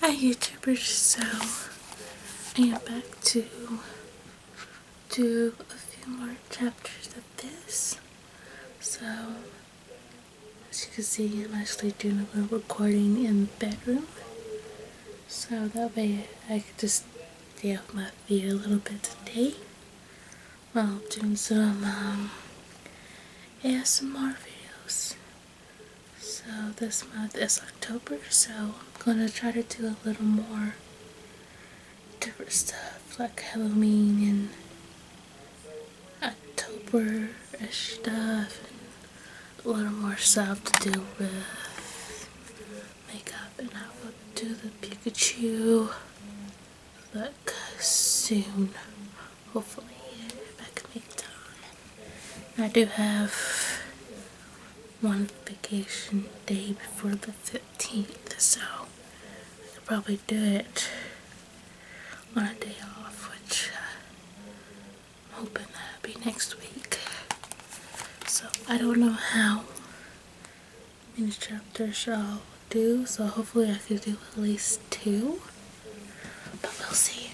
Hi YouTubers, so I am back to do a few more chapters of this. So as you can see, I'm actually doing a little recording in the bedroom, so that way I could just stay off my feet a little bit today while doing some ASMR videos. So this month is October, so I'm gonna try to do a little more different stuff like Halloween and October-ish stuff, and a little more stuff to do with makeup, and I will do the Pikachu look soon, hopefully, if I can make time. I do have one vacation day before the 15th, so I could probably do it on a day off, which I'm hoping that'll be next week. So I don't know how many chapters I'll do, so hopefully I could do at least 2, but we'll see.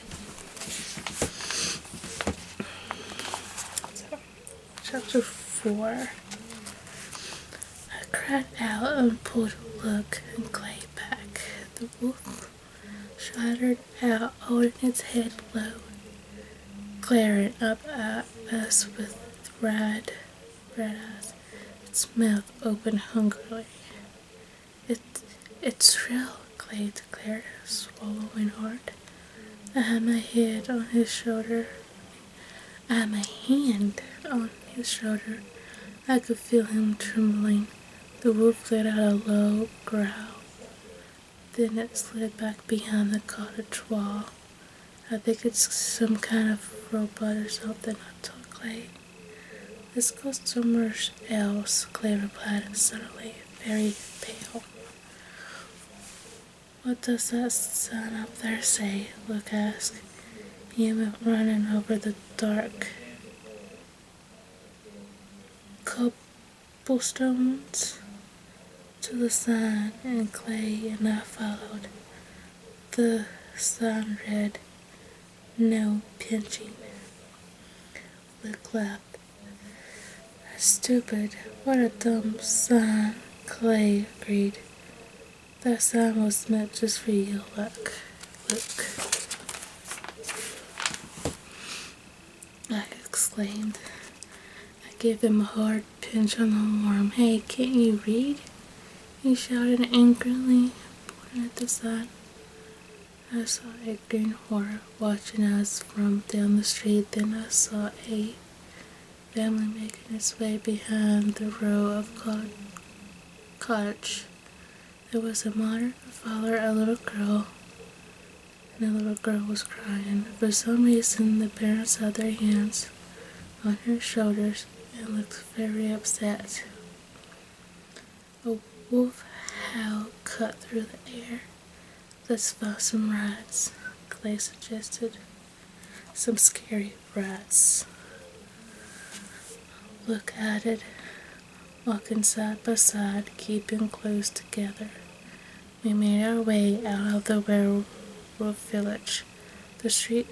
So, chapter 4. I cried out and pulled a look and Clay back. The wolf shuddered out, holding its head low, glaring up at us with red eyes, its mouth open hungrily. It's real, Clay declared, swallowing hard. I had my head on his shoulder. I had my hand on his shoulder. I could feel him trembling. The wolf let out a low growl. Then it slid back behind the cottage wall. I think it's some kind of robot or something, I told Clay. Let's go somewhere else, Clay replied suddenly, very pale. What does that sign up there say? Luke asked. He went running over the dark cobblestones to the sign, and Clay and I followed. The sign read, "No pinching." Luke laughed. Stupid. What a dumb sign, Clay agreed. That sign was meant just for you, Luke. I exclaimed. I gave him a hard pinch on the arm. Hey, can't you read? He shouted angrily, pointing at the sign. I saw a green horror watching us from down the street. Then I saw a family making its way behind the row of cottage. There was a mother, a father, a little girl, and the little girl was crying. For some reason, the parents had their hands on her shoulders and looked very upset. A wolf howl cut through the air. Let's find some rats, Clay suggested. Some scary rats. Look added, walking side by side, keeping close together. We made our way out of the werewolf village. The street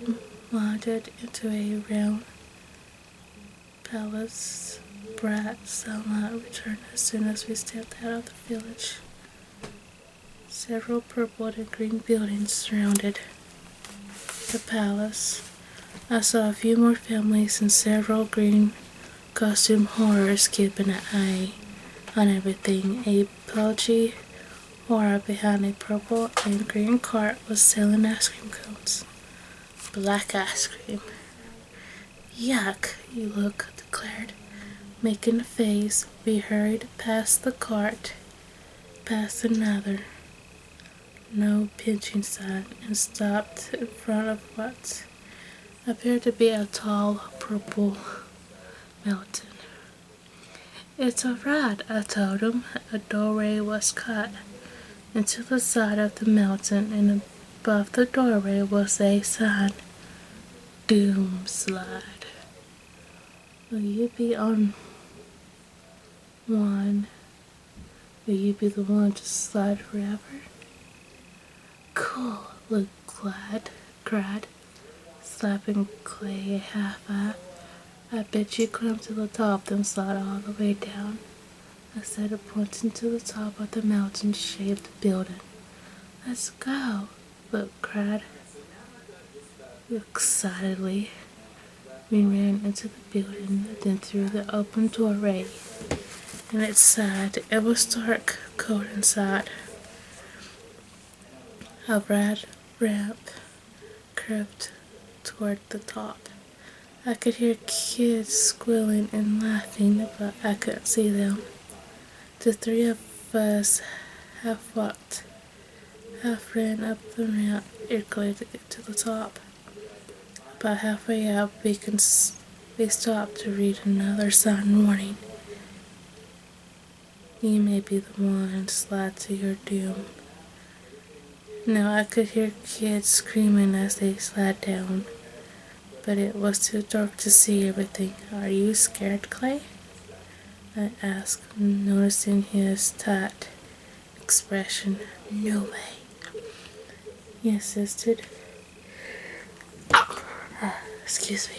wandered into a round palace. Brat sunlight returned as soon as we stepped out of the village. Several purple and green buildings surrounded the palace. I saw a few more families and several green costume horrors keeping an eye on everything. A pudgy horror behind a purple and green cart was selling ice cream cones. Black ice cream. Yuck, you look, declared. Making a face, we hurried past the cart, past another no pinching sign, and stopped in front of what appeared to be a tall purple mountain. It's a rat, I told him. A doorway was cut into the side of the mountain, and above the doorway was a sign, "Doom Slide." Will you be on one? Will you be the one to slide forever? Cool, Luke cried, slapping Clay a half-eye. I bet you climb to the top, then slide all the way down. I said, pointing to the top of the mountain-shaped building. Let's go, Luke cried excitedly. We ran into the building, then through the open doorway, and inside it was dark, cold inside. A red ramp curved toward the top. I could hear kids squealing and laughing, but I couldn't see them. The three of us half walked, half ran up the ramp eagerly to get to the top. About halfway up, we stopped to read another sign warning. You may be the one slide to your doom. Now I could hear kids screaming as they slid down, but it was too dark to see everything. Are you scared, Clay? I asked, noticing his tight expression. No way, he insisted. Excuse me.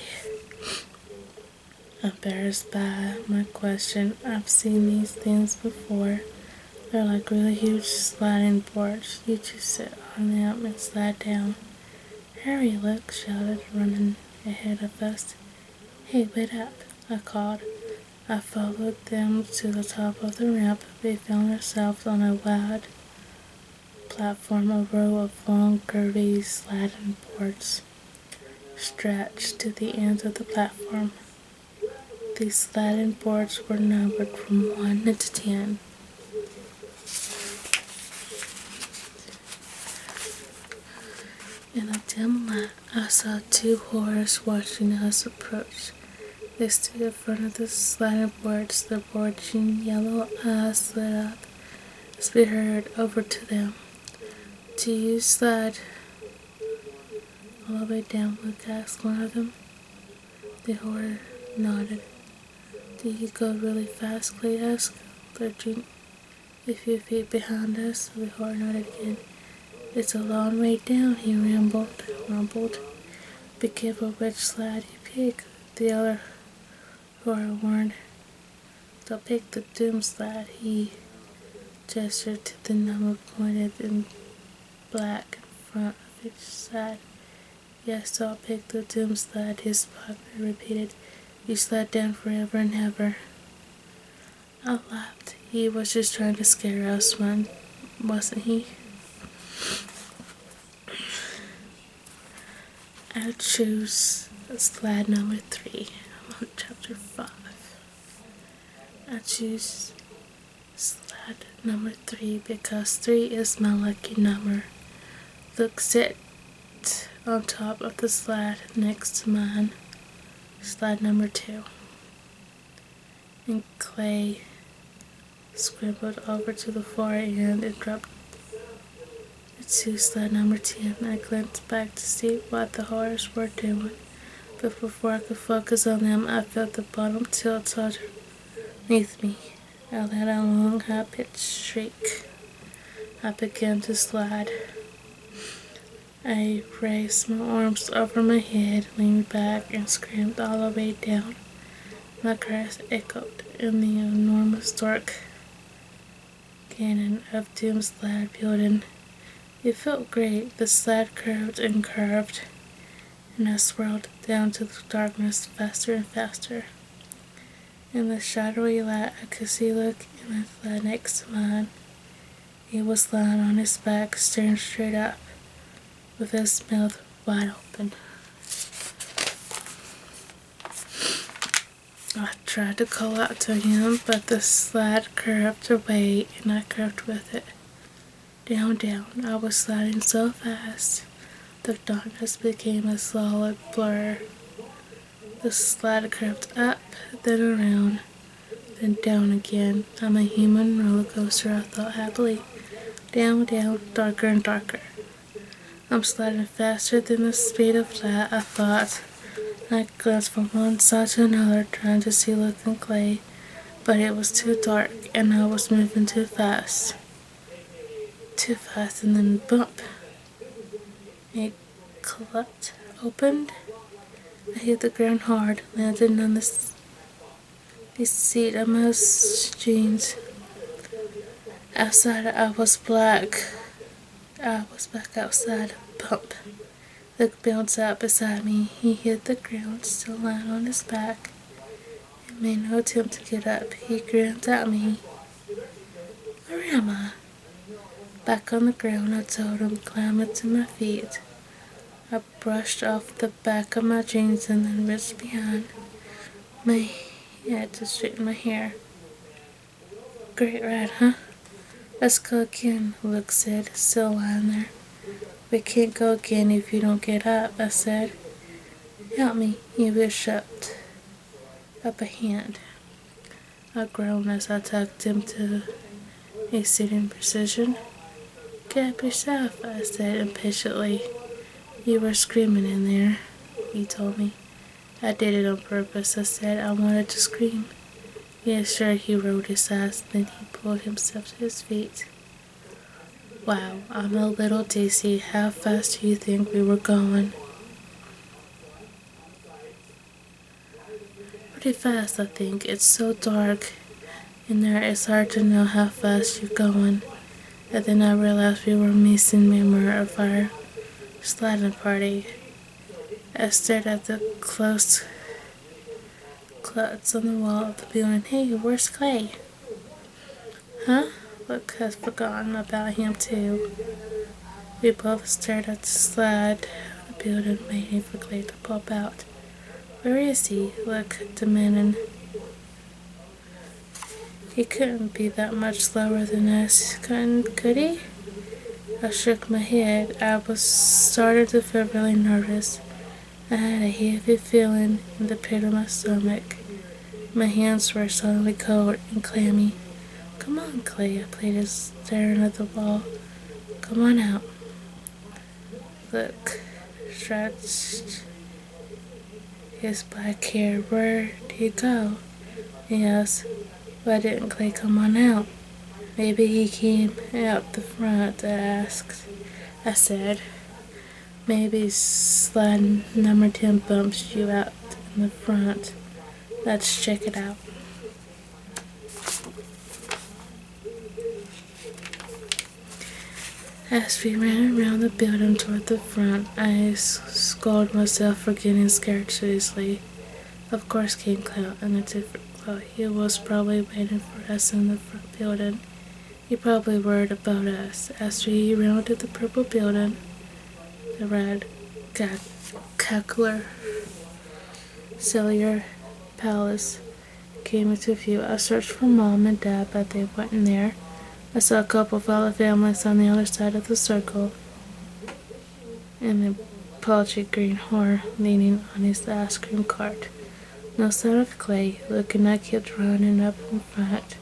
Embarrassed by my question, I've seen these things before. They're like really huge sliding boards. You just sit on them and slide down. Hurry, Luke shouted, running ahead of us. Hey, wait up, I called. I followed them to the top of the ramp. We found ourselves on a wide platform, a row of long, curvy sliding boards stretched to the ends of the platform. These sliding boards were numbered from 1 to 10. In a dim light, I saw two horrors watching us approach. They stood in front of the sliding boards, their bulging yellow eyes lit up as we hurried over to them. Do you slide all the way down? Luke asked one of them. The horror nodded. Do you go really fast? Clay asked, lurching a few feet behind us. The horror nodded again. It's a long way down, he rumbled. Be careful which slide you pick, the other horror warned. Don't pick the doom slide, he gestured to the number pointed in black in front of each side. Yes, I'll pick the doom slide, his partner repeated. You slide down forever and ever. I laughed. He was just trying to scare us, wasn't he? I choose slide number 3. I'm on chapter 5. I choose slide number 3 because 3 is my lucky number. Luke sat on top of the slide next to mine. Slide number 2. And Clay scrambled over to the far end and dropped to slide number 10. I glanced back to see what the horrors were doing, but before I could focus on them, I felt the bottom tilt underneath me. I let out a long, high-pitched shriek. I began to slide. I raised my arms over my head, leaned back, and screamed all the way down. My cries echoed in the enormous dark canyon of Doom Slide building. It felt great. The slide curved and curved, and I swirled down to the darkness faster and faster. In the shadowy light, I could see Luke in the slide next to mine. He was lying on his back, staring straight up, with his mouth wide open. I tried to call out to him, but the slide curved away, and I curved with it. Down, down. I was sliding so fast, the darkness became a solid blur. The slide curved up, then around, then down again. I'm a human roller coaster, I thought happily. Down, down, darker and darker. I'm sliding faster than the speed of light, I thought. I glanced from one side to another, trying to see Luke and Clay, but it was too dark, and I was moving too fast. Too fast, and then bump. A clut opened. I hit the ground hard, landed on the seat of my jeans. Outside, I was black. I was back outside. Bump. Luke bounced out beside me. He hit the ground, still lying on his back. He made no attempt to get up. He grinned at me. Where am I? Back on the ground, I told him, climbing to my feet. I brushed off the back of my jeans and then reached behind my head to straighten my hair. Great ride, huh? Let's go again, Luke said, still lying there. We can't go again if you don't get up, I said. Help me, he reached up a hand. I groaned as I tugged him to a sitting position. Get up yourself, I said impatiently. You were screaming in there, he told me. I did it on purpose, I said. I wanted to scream. Yeah, sure, he rolled his eyes, then he pulled himself to his feet. Wow, I'm a little dizzy. How fast do you think we were going? Pretty fast, I think. It's so dark in there, it's hard to know how fast you're going. And then I realized we were missing memory of our sliding party. I stared at the closed clouds on the wall of the building. Hey, where's Clay? Huh? Luke had forgotten about him too. We both stared at the slide of the building, waiting for Clay to pop out. Where is he? Luke demanded. He couldn't be that much slower than us, could he? I shook my head. I was starting to feel really nervous. I had a heavy feeling in the pit of my stomach. My hands were suddenly cold and clammy. Come on, Clay, I pleaded, staring at the wall. Come on out. Look, stretched his black hair. Where'd he go? He asked. Why didn't Clay come on out? Maybe he came out the front, I said. Maybe slide number 10 bumps you out in the front. Let's check it out. As we ran around the building toward the front, I scolded myself for getting scared so easily. Of course came Cloud in a different cloud. He was probably waiting for us in the front building. He probably worried about us. As we rounded the purple building, the red calcular cellular palace came into view. I searched for Mom and Dad, but they weren't there. I saw a couple of other families on the other side of the circle, and a pudgy green whore leaning on his ice cream cart. No sign of Clay. Luke and I kept running up in front.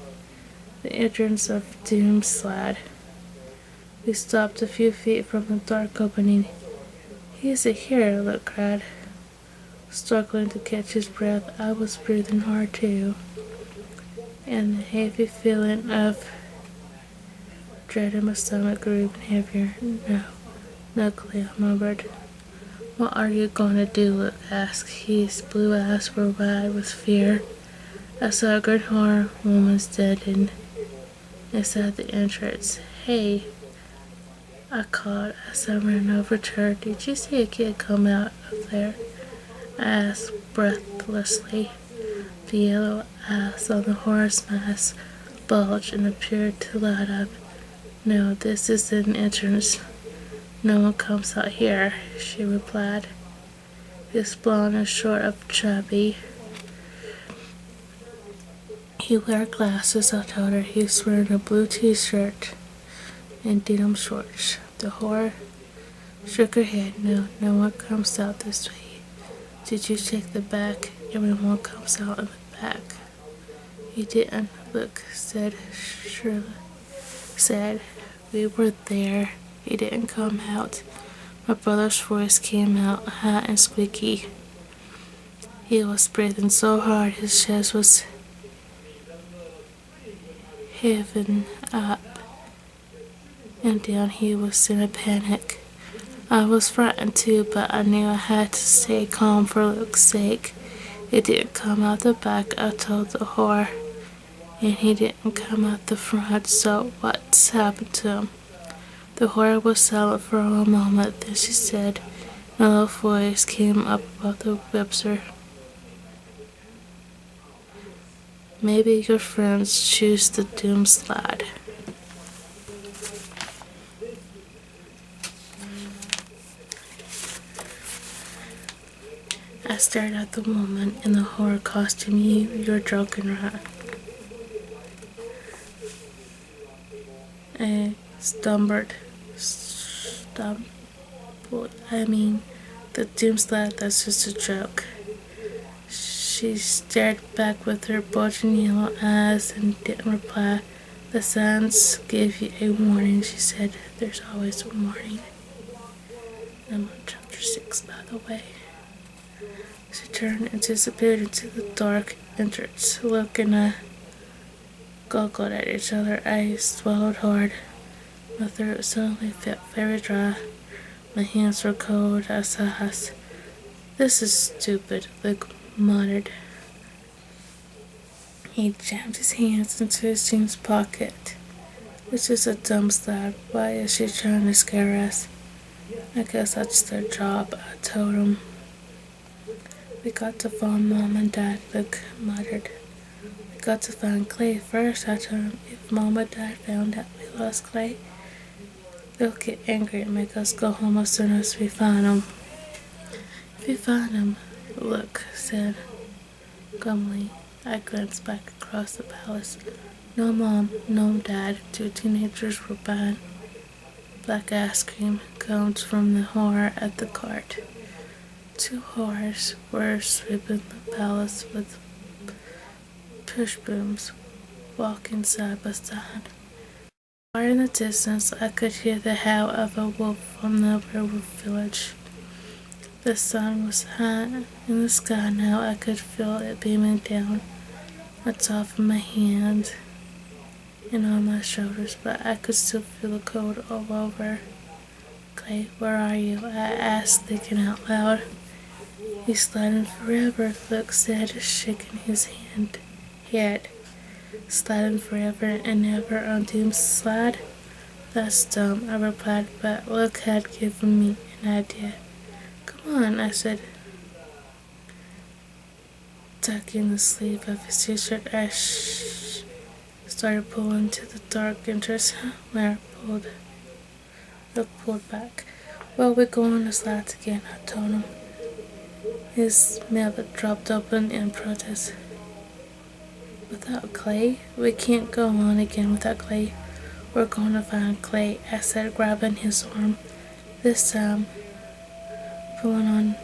The entrance of Doom's slide. We stopped a few feet from the dark opening. He isn't here, Luke cried. Struggling to catch his breath, I was breathing hard too, and the heavy feeling of dread in my stomach grew even heavier. No, Clay, I murmured. What are you going to do? Luke asked. His blue eyes were wide with fear. I saw a green horror woman standing inside the entrance. Hey, I called as I ran over to her. Did you see a kid come out of there? I asked breathlessly. The yellow eyes on the horse mask bulged and appeared to light up. No, this is an entrance. No one comes out here, she replied. He's blonde and short of chubby. He wears glasses, I told her. He's wearing a blue t-shirt and denim shorts. The whore shook her head. No, no one comes out this way. Did you check the back? Everyone comes out in the back. He didn't. Look, said Shirley. Said, we were there. He didn't come out. My brother's voice came out high and squeaky. He was breathing so hard his chest was heaving up and down. He was in a panic. I was frightened too, but I knew I had to stay calm for Luke's sake. He didn't come out the back, I told the whore, and he didn't come out the front, so what's happened to him? The whore was silent for a moment, then she said, in a low voice came up above the whisper, maybe your friends choose the doom slide. I stared at the woman in the horror costume. You're joking, right? I stumbled. I mean, the doom slide, that's just a joke. She stared back with her bulging yellow eyes and didn't reply. The signs give you a warning, she said. There's always a warning. I'm on chapter 6, by the way. She turned and disappeared into the dark entrance. Luke and I goggled at each other. I swallowed hard. My throat suddenly felt very dry. My hands were cold as ice. This is stupid, Luke muttered. He jammed his hands into his jeans pocket. It's just a dumb slide. Why is she trying to scare us? I guess that's their job, I told him. We got to find Mom and Dad, Luke muttered. We got to find Clay first, I told him. If Mom and Dad found out we lost Clay, they'll get angry and make us go home as soon as we find him. If we find him, Luke said glumly. I glanced back across the palace. No Mom, no Dad. 2 teenagers were buying black ice cream cones from the whore at the cart. 2 whores were sweeping the palace with push brooms, walking side by side. Far in the distance, I could hear the howl of a wolf from the werewolf village. The sun was high in the sky now. I could feel it beaming down on top of my hand and on my shoulders, but I could still feel the cold all over. Clay, where are you? I asked, thinking out loud. He's sliding forever, Luke said, shaking his head. Sliding forever and ever on Doom's slide? That's dumb, I replied, but Luke had given me an idea. Come on, I said, tucking the sleeve of his t-shirt. I started pulling to the dark entrance where Luke pulled back. Well, we're going on the slides again, I told him. His mouth dropped open in protest. Without Clay? We can't go on again without Clay. We're going to find Clay, I said, grabbing his arm. This time, pulling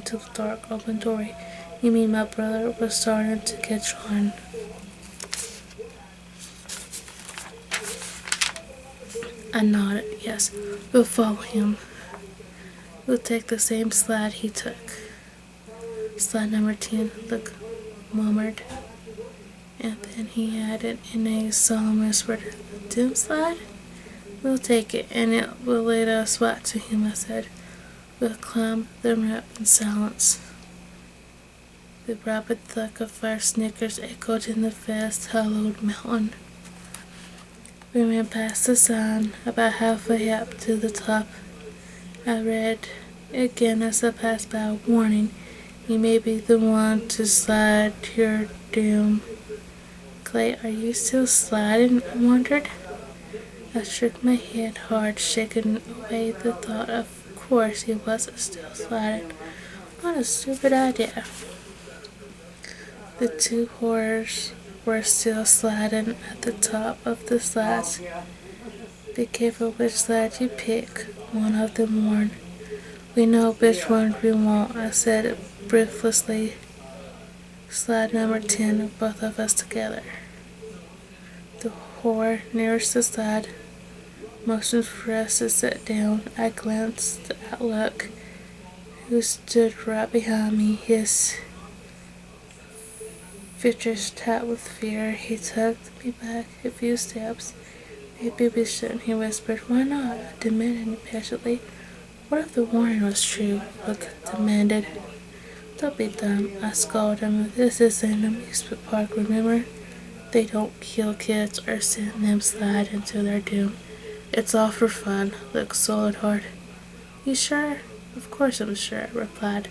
to the dark open doorway. You mean my brother was starting to catch on. I nodded. Yes, we'll follow him. We'll take the same slide he took. Slide number 10, Luke murmured. And then he added in a solemn whisper, the doom slide? We'll take it, and it will lead us back to him, I said. We'll climb the ramp in silence. The rapid thud of our sneakers echoed in the vast, hollowed mountain. We ran past the sign, about halfway up to the top. I read again as I passed by a warning. You may be the one to slide your doom. Clay, are you still sliding? I wondered. I shook my head hard, shaking away the thought. Of course he wasn't still sliding. What a stupid idea. The 2 horrors were still sliding at the top of the slides. Be careful which slide you pick, one of them warned. We know which one we want, I said breathlessly. Slide number 10, both of us together. The whore nearest the slide motioned for us to sit down. I glanced at Luke, who stood right behind me, his features tight with fear. He tugged me back a few steps Maybe we shouldn't, he whispered. Why not? I demanded impatiently. What if the warning was true? Look demanded. Don't be dumb, I scolded him. This is an amusement park, remember? They don't kill kids or send them slide into their doom. It's all for fun. Look solid hard. You sure? Of course I'm sure, I replied.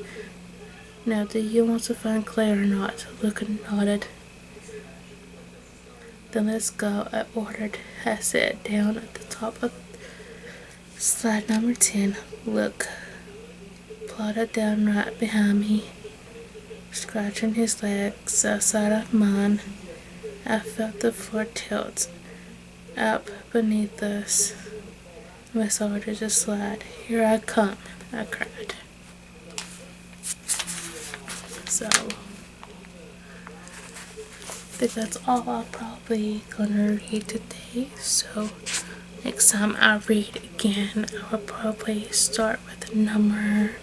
Now, do you want to find Claire or not? Luke nodded. Then let's go, I ordered. I sat down at the top of slide number 10. Luke plodded down right behind me, scratching his legs outside of mine. I felt the floor tilt up beneath us. My soldier just slide. Here I come, I cried. So, I think that's all I'm probably gonna read today. So, next time I read again, I will probably start with number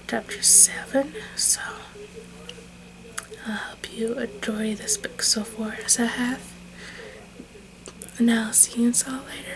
chapter 7. So, I hope you enjoy this book so far as I have. And I'll see you all later.